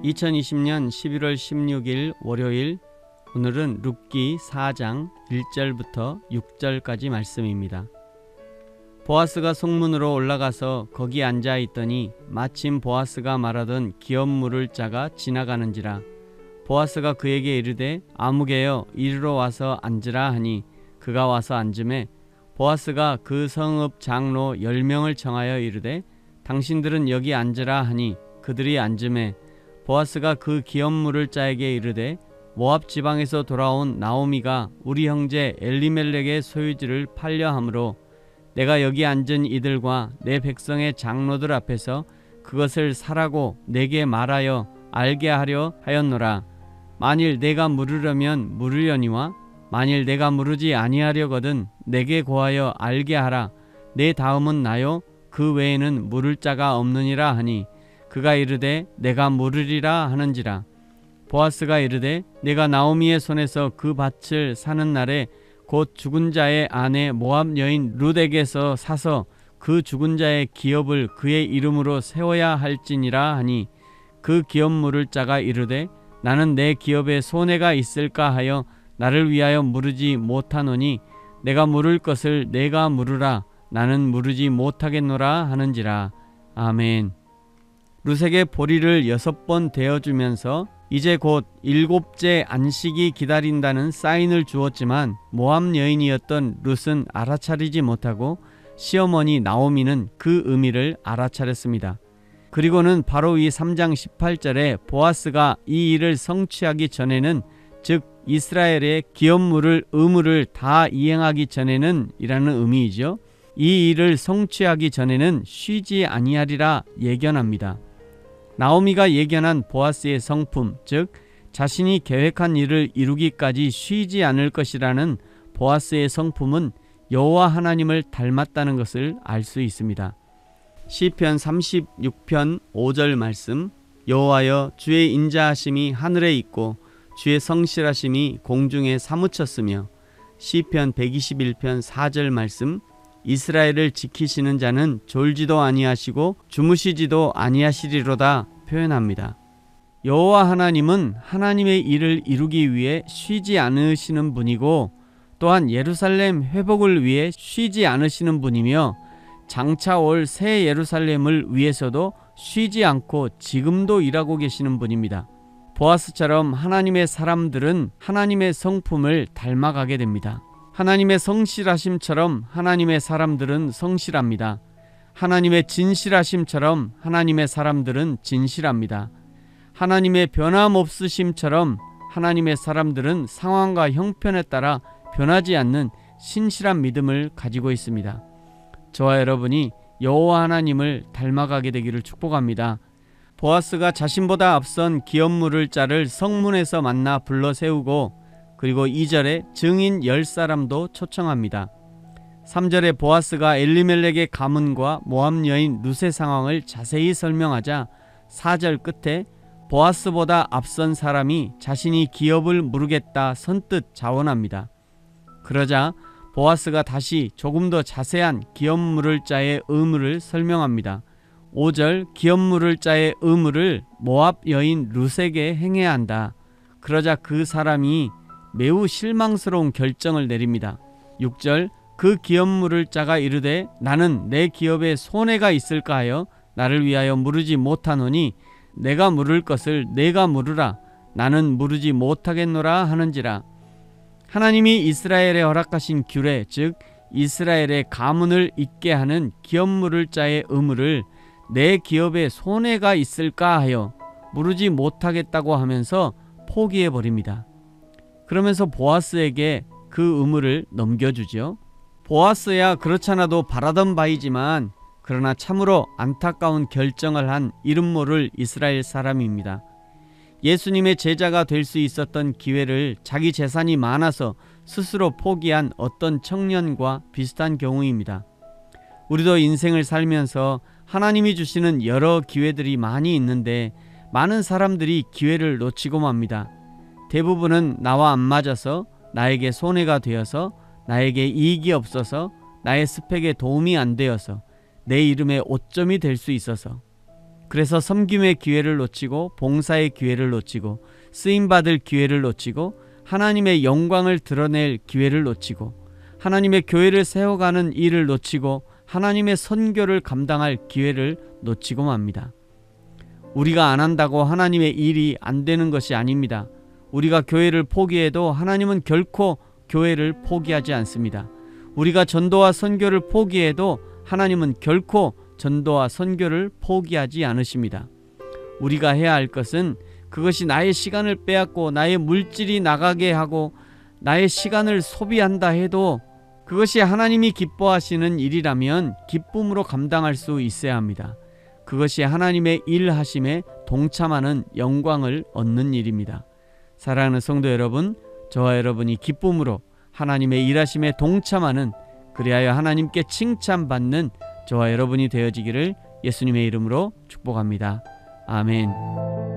2020년 11월 16일 월요일, 오늘은 룻기 4장 1절부터 6절까지 말씀입니다. 보아스가 성문으로 올라가서 거기 앉아 있더니 마침 보아스가 말하던 기업 물을 자가 지나가는지라. 보아스가 그에게 이르되 아무개여 이리로 와서 앉으라 하니 그가 와서 앉으매 보아스가 그 성읍 장로 10명을 청하여 이르되 당신들은 여기 앉으라 하니 그들이 앉으매 보아스가 그 기업 물을 자에게 이르되 모압 지방에서 돌아온 나오미가 우리 형제 엘리멜렉의 소유지를 팔려 함으로 내가 여기 앉은 이들과 내 백성의 장로들 앞에서 그것을 사라고 내게 말하여 알게 하려 하였노라. 만일 내가 물으려면 물으려니와 만일 내가 물으지 아니하려거든 내게 고하여 알게 하라. 내 다음은 나요 그 외에는 물을 자가 없느니라 하니 그가 이르되 내가 물으리라 하는지라. 보아스가 이르되 내가 나오미의 손에서 그 밭을 사는 날에 곧 죽은 자의 아내 모압 여인 룻에게서 사서 그 죽은 자의 기업을 그의 이름으로 세워야 할지니라 하니 그 기업 물을 자가 이르되 나는 내 기업에 손해가 있을까 하여 나를 위하여 물으지 못하노니 내가 물을 것을 내가 물으라. 나는 물으지 못하겠노라 하는지라. 아멘. 룻에게 보리를 6번 대어주면서 이제 곧 7째 안식이 기다린다는 사인을 주었지만 모압 여인이었던 룻은 알아차리지 못하고 시어머니 나오미는 그 의미를 알아차렸습니다. 그리고는 바로 이 3장 18절에 보아스가 이 일을 성취하기 전에는, 즉 이스라엘의 기업 물을 의무를 다 이행하기 전에는 이라는 의미이죠. 이 일을 성취하기 전에는 쉬지 아니하리라 예견합니다. 나오미가 예견한 보아스의 성품, 즉 자신이 계획한 일을 이루기까지 쉬지 않을 것이라는 보아스의 성품은 여호와 하나님을 닮았다는 것을 알 수 있습니다. 시편 36편 5절 말씀, 여호와여 주의 인자하심이 하늘에 있고 주의 성실하심이 공중에 사무쳤으며, 시편 121편 4절 말씀, 이스라엘을 지키시는 자는 졸지도 아니하시고 주무시지도 아니하시리로다 표현합니다. 여호와 하나님은 하나님의 일을 이루기 위해 쉬지 않으시는 분이고 또한 예루살렘 회복을 위해 쉬지 않으시는 분이며 장차 올 새 예루살렘을 위해서도 쉬지 않고 지금도 일하고 계시는 분입니다. 보아스처럼 하나님의 사람들은 하나님의 성품을 닮아가게 됩니다. 하나님의 성실하심처럼 하나님의 사람들은 성실합니다. 하나님의 진실하심처럼 하나님의 사람들은 진실합니다. 하나님의 변함없으심처럼 하나님의 사람들은 상황과 형편에 따라 변하지 않는 신실한 믿음을 가지고 있습니다. 저와 여러분이 여호와 하나님을 닮아가게 되기를 축복합니다. 보아스가 자신보다 앞선 기업 물을 자를 성문에서 만나 불러 세우고, 그리고 2절에 증인 10사람도 초청합니다. 3절에 보아스가 엘리멜렉의 가문과 모압 여인 룻의 상황을 자세히 설명하자 4절 끝에 보아스보다 앞선 사람이 자신이 기업을 물으겠다 선뜻 자원합니다. 그러자 보아스가 다시 조금 더 자세한 기업 물을 자의 의무를 설명합니다. 5절 기업 물을 자의 의무를 모압 여인 룻에게 행해야 한다. 그러자 그 사람이 매우 실망스러운 결정을 내립니다. 6절 그 기업 물을 자가 이르되 나는 내 기업에 손해가 있을까 하여 나를 위하여 물으지 못하노니 내가 물을 것을 내가 물으라. 나는 물으지 못하겠노라 하는지라. 하나님이 이스라엘에 허락하신 규례, 즉 이스라엘의 가문을 잇게 하는 기업 물을 자의 의무를 내 기업에 손해가 있을까 하여 물으지 못하겠다고 하면서 포기해버립니다. 그러면서 보아스에게 그 의무를 넘겨주죠. 보아스야 그렇잖아도 바라던 바이지만 그러나 참으로 안타까운 결정을 한 이름 모를 이스라엘 사람입니다. 예수님의 제자가 될 수 있었던 기회를 자기 재산이 많아서 스스로 포기한 어떤 청년과 비슷한 경우입니다. 우리도 인생을 살면서 하나님이 주시는 여러 기회들이 많이 있는데 많은 사람들이 기회를 놓치고 맙니다. 대부분은 나와 안 맞아서, 나에게 손해가 되어서, 나에게 이익이 없어서, 나의 스펙에 도움이 안 되어서, 내 이름에 오점이 될 수 있어서. 그래서 섬김의 기회를 놓치고 봉사의 기회를 놓치고 쓰임받을 기회를 놓치고 하나님의 영광을 드러낼 기회를 놓치고 하나님의 교회를 세워가는 일을 놓치고 하나님의 선교를 감당할 기회를 놓치고 맙니다. 우리가 안 한다고 하나님의 일이 안 되는 것이 아닙니다. 우리가 교회를 포기해도 하나님은 결코 교회를 포기하지 않습니다. 우리가 전도와 선교를 포기해도 하나님은 결코 전도와 선교를 포기하지 않으십니다. 우리가 해야 할 것은 그것이 나의 시간을 빼앗고 나의 물질이 나가게 하고 나의 시간을 소비한다 해도 그것이 하나님이 기뻐하시는 일이라면 기쁨으로 감당할 수 있어야 합니다. 그것이 하나님의 일하심에 동참하는 영광을 얻는 일입니다. 사랑하는 성도 여러분, 저와 여러분이 기쁨으로 하나님의 일하심에 동참하는, 그리하여 하나님께 칭찬받는 저와 여러분이 되어지기를 예수님의 이름으로 축복합니다. 아멘.